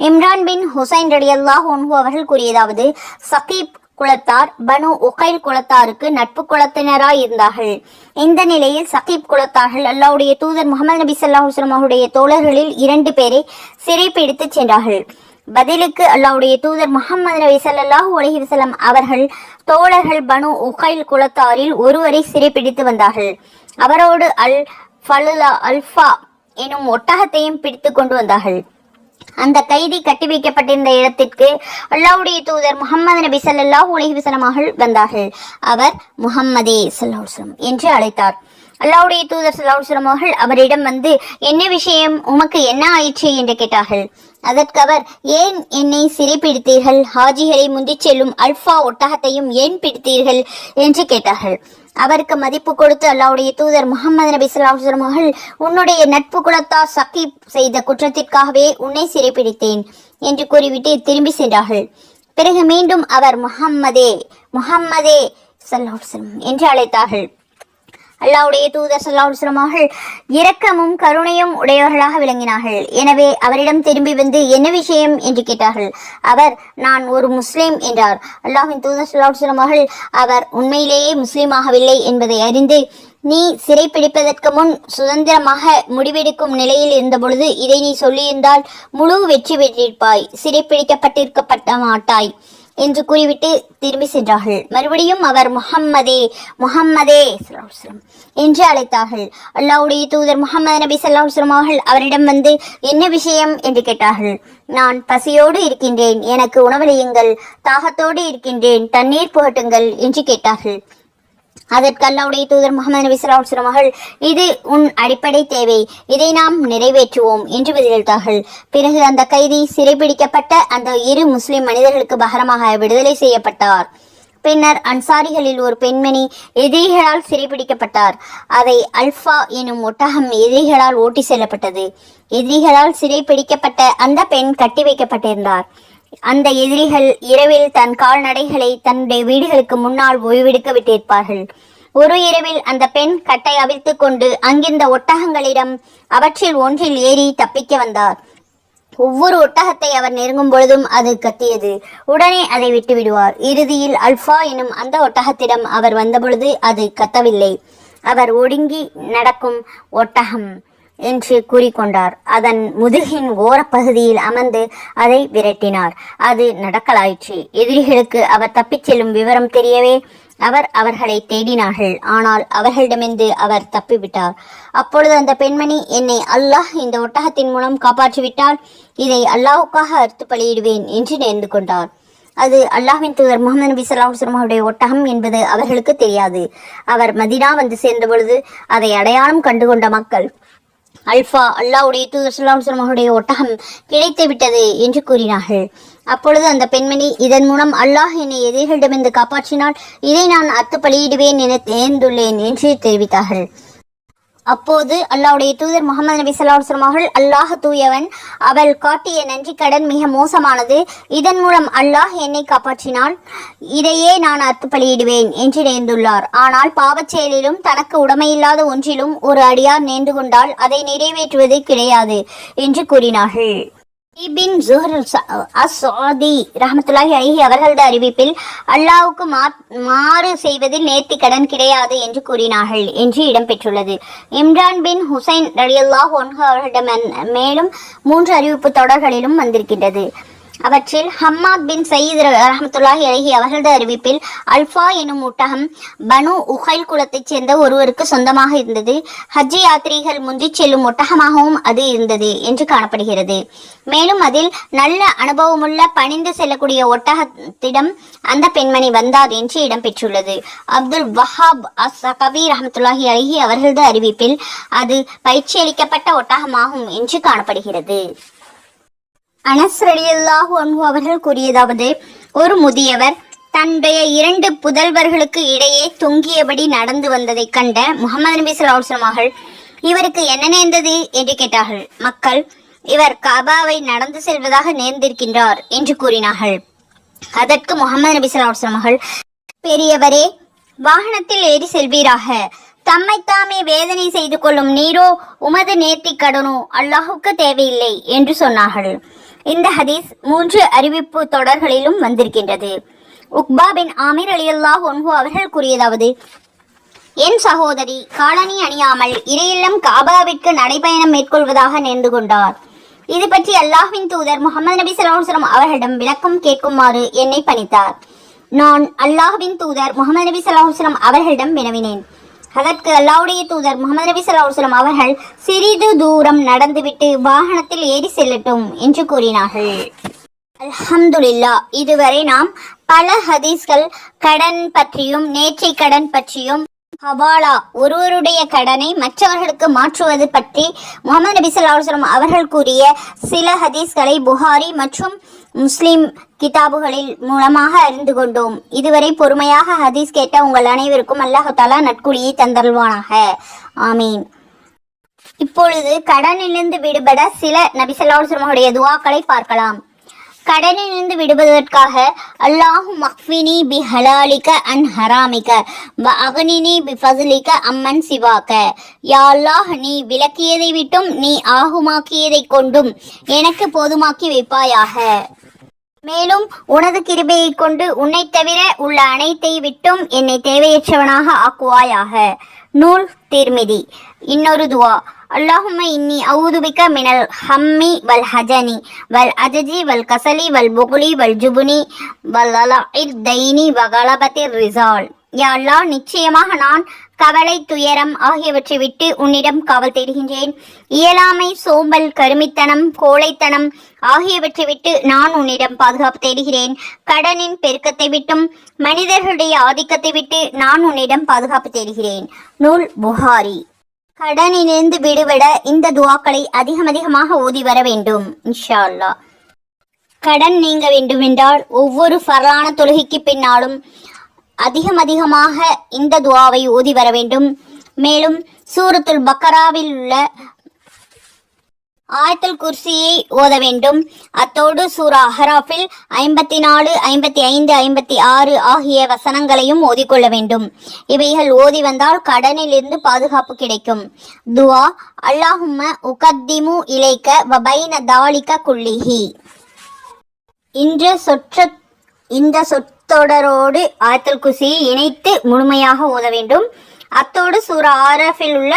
இம்ரான் பின் ஹுசைன் ரலியல்லாஹு அன்ஹு அவர்கள் கூறியதாவது, சகீப் குலத்தார் பனு உகைல் குலத்தாருக்கு நட்பு குலத்தினராய் இருந்தார்கள். இந்த நிலையில் சகீப் குலத்தார்கள் அல்லாஹ்வுடைய தூதர் முகமது நபி ஸல்லல்லாஹு அலைஹி வஸல்லம் அவருடைய தோழர்களில் 2 பேரை சிறைப்பிடித்து சென்றார்கள். பதிலுக்கு அல்லாஹ்வுடைய தூதர் முகமது நபி ஸல்லல்லாஹு அலைஹி வஸல்லம் அவர்கள் தோழர்கள் பனு உகைல் குலத்தாரில் ஒருவரை சிறைப்பிடித்து வந்தார்கள். அவரோடு அல்ஃபா எனும் ஒட்டகத்தையும் பிடித்து கொண்டு வந்தார்கள். அந்த கைதி கட்டி வைக்கப்பட்டிருந்த இடத்திற்கு அல்லாஹ்வுடைய தூதர் முகமது நபி ஸல்லல்லாஹு அலைஹி வஸல்லம் அவர்கள் வந்தார்கள். அவர் முஹம்மதே ஸல்லல்லாஹு அலைஹி வஸல்லம் என்று அழைத்தார். அல்லாஹ்வுடைய தூதர் ஸல்லல்லாஹு அலைஹி வஸல்லம் அவர்கள் அவரிடம் வந்து, என்ன விஷயம், உமக்கு என்ன ஆயிற்று என்று கேட்டார்கள். அதற்கு அவர், ஏன் என்னை சிறைப்பிடித்தீர்கள்? ஹாஜிகளை முந்திச் செல்லும் அல்ஃபா ஒட்டகத்தையும் ஏன் பிடித்தீர்கள் என்று கேட்டார்கள். அவருக்கு மதிப்பு கொடுத்து அல்லாஹ்வுடைய தூதர் முகமது நபி ஸல்லல்லாஹு அலைஹி வஸல்லம் அவர்கள், உன்னுடைய நட்பு குலத்தார் சகீப் செய்த குற்றத்திற்காகவே உன்னை சிறைப்பிடித்தேன் என்று கூறிவிட்டு திரும்பி சென்றார்கள். பிறகு மீண்டும் அவர் முஹம்மதே ஸல்லல்லாஹு அலைஹி வஸல்லம் என்று அழைத்தார்கள். அல்லாஹ்வுடைய தூதர் ஸல்லல்லாஹு அலைஹி வஸல்லம் அவர்கள் இரக்கமும் கருணையும் உடையவர்களாக விளங்கினார்கள். எனவே அவரிடம் திரும்பி வந்து, என்ன விஷயம் என்று கேட்டார்கள். அவர், நான் ஒரு முஸ்லிம் என்றார். அல்லாஹ்வின் தூதர் ஸல்லல்லாஹு அலைஹி வஸல்லம் அவர்கள் அவர் உண்மையிலேயே முஸ்லிமாகவில்லை என்பதை அறிந்து, நீ சிறைப்பிடிப்பதற்கு முன் சுதந்திரமாக முடிவெடுக்கும் நிலையில் இருந்த பொழுது இதை நீ சொல்லியிருந்தால் முழு வெற்றி பெற்றிருப்பாய், சிறைப்பிடிக்கப்பட்டிருக்கப்பட்ட மாட்டாய் என்று கூறிவிட்டு திரும்பி சென்றார்கள். மறுபடியும் அவர் முஹம்மதே ஸல்லல்லாஹு அலைஹி வஸல்லம் என்று அழைத்தார்கள். அல்லாஹ்வுடைய தூதர் முஹம்மது நபி ஸல்லல்லாஹு அலைஹி வஸல்லம் அவர்கள் அவரிடம் வந்து, என்ன விஷயம் என்று கேட்டார்கள். நான் பசியோடு இருக்கின்றேன், எனக்கு உணவளியுங்கள். தாகத்தோடு இருக்கின்றேன், தண்ணீர் புகட்டுங்கள் என்று கேட்டார்கள். அதற்கு அல்லாஹ்வுடைய தூதர் முகமது நபி ஸல்லல்லாஹு அலைஹி வஸல்லம் அவர்கள், இது உன் அடிப்படை தேவை, இதை நாம் நிறைவேற்றுவோம் என்று பதிலளித்தார்கள். பிறகு அந்த கைதி சிறைப்பிடிக்கப்பட்ட அந்த 2 முஸ்லிம் மனிதர்களுக்கு பகரமாக விடுதலை செய்யப்பட்டார். பின்னர் அன்சாரிகளில் ஒரு பெண்மணி எதிரிகளால் சிறைப்பிடிக்கப்பட்டார். அதை அல்ஃபா எனும் ஒட்டகம் எதிரிகளால் ஓட்டி செல்லப்பட்டது. எதிரிகளால் சிறைப்பிடிக்கப்பட்ட அந்த பெண் கட்டி வைக்கப்பட்டிருந்தார். அந்த எதிரிகள் இரவில் தன் கால்நடைகளை தன்னுடைய வீடுகளுக்கு முன்னால் ஓய்வெடுக்க விட்டிருப்பார்கள். ஒரு இரவில் அந்த பெண் கட்டை அவிழ்த்து கொண்டு அங்கிருந்த ஒட்டகங்களிடம் அவற்றில் ஒன்றில் ஏறி தப்பிக்க வந்தார். ஒவ்வொரு ஒட்டகத்தை அவர் நெருங்கும் பொழுதும் அது கத்தியது. உடனே அதை விட்டு விடுவார். இறுதியில் அல்ஃபா எனும் அந்த ஒட்டகத்திடம் அவர் வந்தபொழுது அது கத்தவில்லை. அவர் ஒடுங்கி நடக்கும் ஒட்டகம் என்று கூறிக்கொண்டார். அதன் முதுகின் ஓரப்பகுதியில் அமர்ந்து அதை விரட்டினார். அது நடக்கலாயிற்று. எதிரிகளுக்கு அவர் தப்பிச் செல்லும் விவரம் தெரியவே அவர்களை தேடினார்கள். ஆனால் அவர்களிடமிருந்து அவர் தப்பிவிட்டார். அப்பொழுது அந்த பெண்மணி, என்னை அல்லாஹ் இந்த ஒட்டகத்தின் மூலம் காப்பாற்றிவிட்டால் இதை அல்லாஹ்வுக்காக அறுத்து பலியிடுவேன் என்று நேர்ந்து கொண்டார். அது அல்லாஹ்வின் தூதர் முகமது நபி ஸல்லல்லாஹு அலைஹி வஸல்லம் அவருடைய ஒட்டகம் என்பது அவர்களுக்கு தெரியாது. அவர் மதீனா வந்து சேர்ந்த பொழுது அதை அடையாளம் கண்டுகொண்ட மக்கள், அல்ஃபா அல்லாஹ்வுடைய தூதர் ஸல்லல்லாஹு அலைஹி வஸல்லம் அவருடைய ஒட்டகம் கிடைத்து விட்டது என்று கூறினார்கள். அப்பொழுது அந்த பெண்மணி, இதன் மூலம் அல்லாஹ் என்னை எதிரிகளிடமிருந்து காப்பாற்றினால் இதை நான் அத்து பலியிடுவேன் என தேர்ந்துள்ளேன் என்று தெரிவித்தார்கள். அப்போது அல்லாஹ்வுடைய தூதர் முகமது நபி ஸல்லல்லாஹு அலைஹி வஸல்லம் அவர்கள், அல்லாஹ் தூயவன், அவள் காட்டிய நன்றி கடன் மிக மோசமானது. இதன் மூலம் அல்லாஹ் என்னை காப்பாற்றினால் இதையே நான் அத்து பலியிடுவேன் என்று நேர்ந்துள்ளார். ஆனால் பாவச் செயலிலும் தனக்கு உடமையில்லாத ஒன்றிலும் ஒரு அடியார் நேர்ந்து கொண்டால் அதை நிறைவேற்றுவது கிடையாது என்று கூறினார்கள். இபின் ஸுஹர் அஸ்-ஸாதி ரஹ்மத்துல்லாஹி அலைஹி அவர்களது அறிவிப்பில், அல்லாஹ்வுக்கு மாறு செய்வதில் நேர்த்தி கடன் கிடையாது என்று கூறினார்கள் என்று இடம்பெற்றுள்ளது. இம்ரான் பின் ஹுசைன் ரலியல்லாஹு அன்ஹு அவர்களிடம் மேலும் 3 அறிவிப்பு தொடர்களிலும் வந்திருக்கின்றது. அவற்றில் ஹம்மாத் பின் சயீத் ரஹ்மத்துல்லாஹி அலைஹி அவர்களது அறிவிப்பில், அல்ஃபா எனும் ஒட்டகம் பனு உகைல் குலத்தைச் சேர்ந்த ஒருவருக்கு சொந்தமாக இருந்தது. ஹஜ் யாத்ரீகள் முந்திச் செல்லும் ஒட்டகமாகவும் அது இருந்தது என்று காணப்படுகிறது. மேலும் அதில் நல்ல அனுபவமுள்ள பணிந்து செல்லக்கூடிய ஒட்டகத்திடம் அந்த பெண்மணி வந்தார் என்று இடம்பெற்றுள்ளது. அப்துல் வஹாப் அஸ்-ஸகவி ரஹ்மத்துல்லாஹி அலைஹி அவர்களது அறிவிப்பில், அது பயிற்சியளிக்கப்பட்ட ஒட்டகமாகும் என்று காணப்படுகிறது. அனஸ் ரலியல்லாஹு அன்ஹு அவர்கள் கூறியதாவது, ஒரு முதியவர் தன்னுடைய 2 புதல்வர்களுக்கு இடையே தொங்கியபடி நடந்து வந்ததை கண்ட முஹம்மது நபி ஸல்லல்லாஹு அலைஹி வஸல்லம் அவர்கள், இவருக்கு என்ன நேர்ந்தது என்று கேட்டார்கள். மக்கள், இவர் கஅபாவை நடந்து செல்வதாக நேர்ந்திருக்கின்றார் என்று கூறினார்கள். அதற்கு முஹம்மது நபி ஸல்லல்லாஹு அலைஹி வஸல்லம் அவர்கள், பெரியவரே, வாகனத்தில் ஏறி செல்வீராக. தம்மைத்தாமே வேதனை செய்து கொள்ளும் நீரோ உமது நேர்த்தி கடனோ அல்லாஹுக்கு தேவையில்லை என்று சொன்னார்கள். இந்த ஹதீஸ் 3 அறிவிப்பு தொடர்களிலும் வந்திருக்கின்றது. உக்பா பின் ஆமிர் ரலியல்லாஹு அன்ஹு அவர்கள் கூறியதாவது, என் சகோதரி காலணி அணியாமல் இறையில்லம் காபாவிற்கு நடைபயணம் மேற்கொள்வதாக நேர்ந்து கொண்டார். இது பற்றி அல்லாஹ்வின் தூதர் முகமது நபி ஸல்லல்லாஹு அலைஹி வஸல்லம் அவர்களிடம் விளக்கம் கேட்குமாறு என்னை பணித்தார். நான் அல்லாஹ்வின் தூதர் முகமது நபி ஸல்லல்லாஹு அலைஹி வஸல்லம் அவர்களிடம் வினவினேன். அதற்கு அல்லாஹ்வுடைய தூதர் முகமது நபி ஸல்லல்லாஹு அலைஹி வஸல்லம் அவர்கள் சிறிது தூரம் நடந்துவிட்டு வாகனத்தில் ஏறி செல்லட்டும் என்று கூறினார்கள். அல்ஹம்துலில்லாஹ், இதுவரை நாம் பல ஹதீஸ்கள் கடன் பற்றியும் நேற்றை கடன் பற்றியும் ஹவாலா ஒருவருடைய கடனை மற்றவர்களுக்கு மாற்றுவது பற்றி முகமது நபி ஸல்லல்லாஹு அலைஹி வஸல்லம் அவர்கள் கூறிய சில ஹதீஸ்களை புகாரி மற்றும் முஸ்லிம் கிதாபுகளில் மூலமாக அறிந்து கொண்டோம். இதுவரை பொறுமையாக ஹதீஸ் கேட்ட உங்கள் அனைவருக்கும் அல்லாஹ் தஆலா நற்கூலியை தந்தருள்வானாக. ஆமீன். இப்பொழுது கடனிலிருந்து விடுபட சில நபி ஸல்லல்லாஹு அலைஹி வஸல்லம் உடைய துஆக்களை பார்க்கலாம். கடனிலிருந்து விடுபடுவதற்காக அல்லாஹு மக்ஃபினி பி ஹலாலிக அன் ஹராமிக வ அக்னினி பி ஃபஸ்லிக அம்மன் சிவாக. யா அல்லாஹ், நீ விலக்கியதை விட்டும் நீ ஆகுமாக்கியதை கொண்டும் எனக்கு போதுமாக்கி வைப்பாயாக. மேலும் உனது கிருபையை கொண்டு உன்னை தவிர உள்ள அனைத்தை விட்டும் என்னை தேவையற்றவனாக ஆக்குவாயாக. நூல் திர்மிதி. இன்னொரு துவா, அல்லாஹும்ம இன்னி அஊது பிக மினல் ஹம்மி வல் ஹஜனி வல் அஜஜி வல் கசலி வல் புகுலி வல் ஜுபுனி வல் அலஇத் தைனி வ கலபத்திர் ரிசால். யா அல்லாஹ், நிச்சயமாக நான் கவலை துயரம் ஆகியவற்றை விட்டு உன்னிடம் காவல் தேடுகின்றேன். இயலாமை, சோம்பல், கருமித்தனம், கோழைத்தனம் ஆகியவற்றை விட்டு நான் உன்னிடம் பாதுகாப்பு தேடுகிறேன். கடனின் பெருக்கத்தை விட்டும் மனிதர்களுடைய ஆதிக்கத்தை விட்டு நான் உன்னிடம் பாதுகாப்பு தேடுகிறேன். நூல் புகாரி. கடனிலிருந்து விடுபட இந்த துஆக்களை அதிகமாக ஓதி வர வேண்டும் இன்ஷா அல்லாஹ். கடன் நீங்க வேண்டுமென்றால் ஒவ்வொரு ஃபர்லான தொழுகைக்கு பின்னாலும் அதிகமாக இந்த துஆவை ஓதி வர வேண்டும். மேலும் சூரத்துல் பக்கராவில் உள்ள ஆயத்துல் குர்சியை ஓத வேண்டும். அத்தோடு சூரா அஹ்ராஃபில் 54, 55, 56 ஆகிய வசனங்களையும் ஓதிக்கொள்ள வேண்டும். இவைகள் ஓதி வந்தால் கடனிலிருந்து பாதுகாப்பு கிடைக்கும். துஆ, அல்லாஹும்ம உகத்திமு இலைக்க வ பைன தாலிக குல்லிஹி. இந்த சொற்றொடரோடு ஆயத்துல் குர்சியை இணைத்து முழுமையாக ஓத வேண்டும். அத்தோடு சூரா ஆரஃபில் உள்ள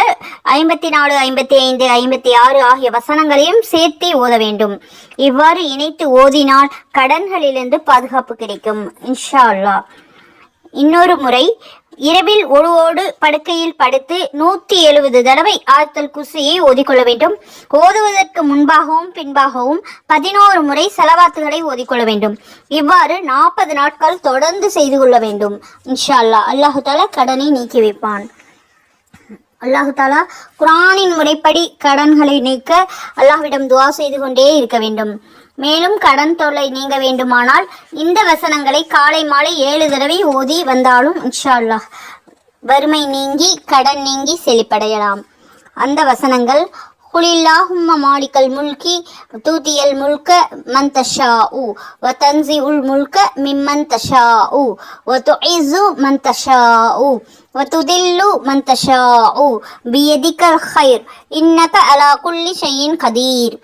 54, 55, 56 ஆகிய வசனங்களையும் சேர்த்து ஓத வேண்டும். இவ்வாறு இணைத்து ஓதினால் கடன்களிலிருந்து பாதுகாப்பு கிடைக்கும் இன்ஷா அல்லாஹ். இன்னொரு முறை, இரவில் ஒழுவோடு படுக்கையில் படுத்து 170 தடவை ஆயத்துல் குர்சியை ஓதிக்கொள்ள வேண்டும். ஓதுவதற்கு முன்பாகவும் பின்பாகவும் 11 முறை ஸலவாத்துகளை ஓதிக்கொள்ள வேண்டும். இவ்வாறு 40 நாட்கள் தொடர்ந்து செய்து கொள்ள வேண்டும் இன்ஷா அல்லாஹ். அல்லாஹு தஆலா கடனை நீக்கி வைப்பான். அல்லாஹு தஆலா குர்ஆனின் முறைப்படி கடன்களை நீக்க அல்லாஹ்விடம் துஆ செய்து கொண்டே இருக்க வேண்டும். மேலும் கடன் தொல்லை நீங்க வேண்டுமானால் இந்த வசனங்களை காலை மாலை 7 தடவை ஓதி வந்தாலும் இன்ஷா அல்லாஹ் வறுமை நீங்கி கடன் நீங்கி செழிப்படையலாம். அந்த வசனங்கள், குலில்லாஹும்ம மாலிகல் முல்கி தூதியல் முல்க மன் தஷாஉ வ தன்சிஉல் முல்க மிம்மன் தஷாஉ வ துஇஸ்ஸு மன் தஷாஉ வ துதில்லு மன் தஷாஉ பியதிகல் கைர் இன்னக அலா குல்லி ஷைஇன் கதீர்.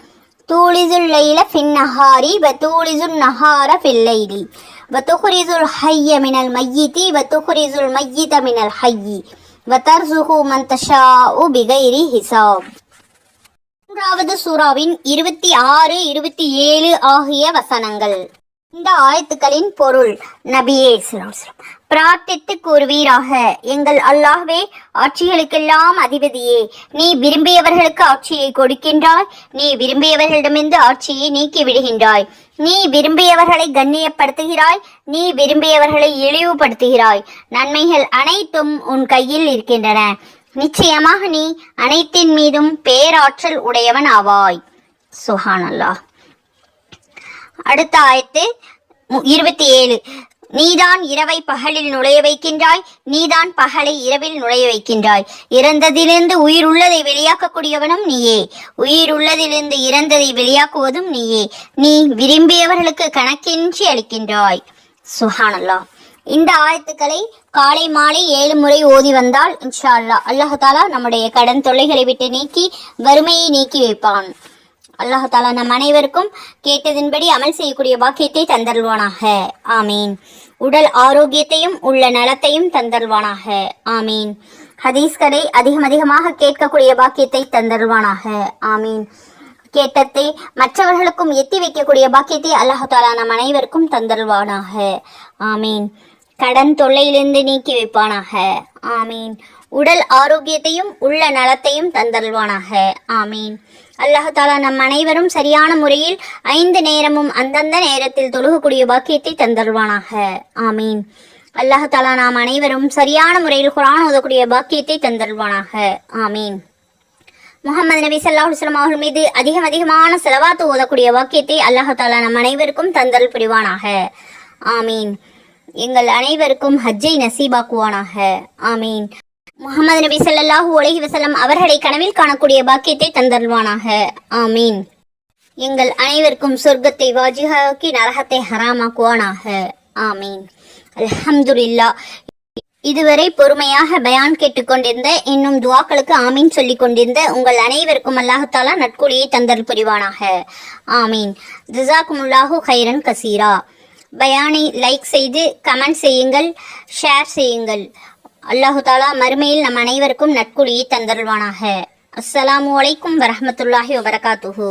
தூளிசுல் லைல ஃபின் நஹாரி வ தூளிசுன் நஹார ஃபில் லைலி வ துக்ரிசுல் ஹய்ய மினல் மய்யிதி வ துக்ரிசுல் மய்யித மினல் ஹய்யி வ தர்சுகு மன் தஷாஉ பிகைரி ஹிசாப். மூன்றாவது சூராவின் 26, 27 ஆகிய வசனங்கள். இந்த ஆயத்துக்களின் பொருள், நபியே ஸல்லல்லாஹு அலைஹி வஸல்லம் பிரார்த்தித்து கூறுவீராக, எங்கள் அல்லாஹ்வே, ஆட்சிகளுக்கெல்லாம் அதிபதியே, நீ விரும்பியவர்களுக்கு ஆட்சியை கொடுக்கின்றாய், நீ விரும்பியவர்களிடமிருந்து ஆட்சியை நீக்கி விடுகின்றாய், நீ விரும்பியவர்களை கண்ணியப்படுத்துகிறாய், நீ விரும்பியவர்களை இழிவுபடுத்துகிறாய். நன்மைகள் அனைத்தும் உன் கையில் இருக்கின்றன. நிச்சயமாக நீ அனைத்தின் மீதும் பேராற்றல் உடையவன் ஆவாய். சுப்ஹானல்லாஹ். அடுத்த ஆயத்து 27. நீதான் இரவை பகலில் நுழைய வைக்கின்றாய், நீதான் பகலை இரவில் நுழைய வைக்கின்றாய். இறந்ததிலிருந்து உயிர் உள்ளதை வெளியாக்கக்கூடியவனும் நீயே, உயிர் உள்ளதிலிருந்து இறந்ததை வெளியாக்குவதும் நீயே. நீ விரும்பியவர்களுக்கு கணக்கின்றி அளிக்கின்றாய். சுப்ஹானல்லாஹ். இந்த ஆயத்துக்களை காலை மாலை 7 முறை ஓதி வந்தால் இன்ஷா அல்லாஹ் அல்லாஹ் தஆலா நம்முடைய கடன் தொல்லைகளை விட்டு நீக்கி வறுமையை நீக்கி வைப்பான். அல்லாஹ் தாலா நம் அனைவருக்கும் கேட்டதின்படி அமல் செய்யக்கூடிய பாக்கியத்தை தந்தருள்வானாக. ஆமீன். உடல் ஆரோக்கியத்தையும் உள்ள நலத்தையும் தந்தருள்வானாக. ஆமீன். ஹதீஸ்களை அதிகமாக கேட்கக்கூடிய பாக்கியத்தை தந்தருள்வானாக. ஆமீன். கேட்டத்தை மற்றவர்களுக்கும் எத்தி வைக்கக்கூடிய பாக்கியத்தை அல்லாஹ் தாலா நம் அனைவருக்கும் தந்தருள்வானாக. ஆமீன். கடன் தொல்லையிலிருந்து நீக்கி வைப்பானாக. ஆமீன். உடல் ஆரோக்கியத்தையும் உள்ள நலத்தையும் தந்தருள்வானாக. ஆமீன். அல்லாஹ் தாலா நம் அனைவரும் சரியான முறையில் 5 நேரமும் அந்தந்த நேரத்தில் தொழுகக்கூடிய பாக்கியத்தை தந்தருள்வானாக. ஆமீன். அல்லாஹ் தாலா நாம் அனைவரும் சரியான முறையில் குர்ஆன் ஓதக்கூடிய பாக்கியத்தை தந்தருள்வானாக. ஆமீன். முஹம்மது நபி ஸல்லல்லாஹு அலைஹி வஸல்லம் அவர்கள் மீது அதிகமான ஸலவாத் ஓதக்கூடிய வாக்கியத்தை அல்லாஹ் தஆலா நம் அனைவருக்கும் தந்தருள் புரிவானாக. ஆமீன். எங்கள் அனைவருக்கும் ஹஜ்ஜை நசீபாக்குவானாக. ஆமீன். முஹம்மது நபி ஸல்லல்லாஹு அலைஹி வஸல்லம் அவர்களை கனவில் காணக்கூடிய பாக்கியத்தை தந்தருள்வானாக. ஆமீன். எங்கள் அனைவருக்கும் சொர்க்கத்தை வாஜிபாக்கி நரகத்தை ஹராமாக்குவானாக. ஆமீன். அல்ஹம்துலில்லாஹ். இதுவரை பொறுமையாக பயான் கேட்டுக்கொண்டிருந்த இன்னும் துவாக்களுக்கு ஆமீன் சொல்லிக் கொண்டிருந்த உங்கள் அனைவருக்கும் அல்லாஹ் தஆலா நற்கூலியை தந்தருள் புரிவானாக. ஆமீன். ஜஸாக்குமுல்லாஹு கைரன் கசீரா. பயானை லைக் செய்து கமெண்ட் செய்யுங்கள், ஷேர் செய்யுங்கள். அல்லாஹ் தஆலா மறுமையில் நம் அனைவருக்கும் நற்கூலியை தந்தருள்வானாக. அஸ்ஸலாமு அலைக்கும் வரஹ்மத்துல்லாஹி வபரகாத்துஹு.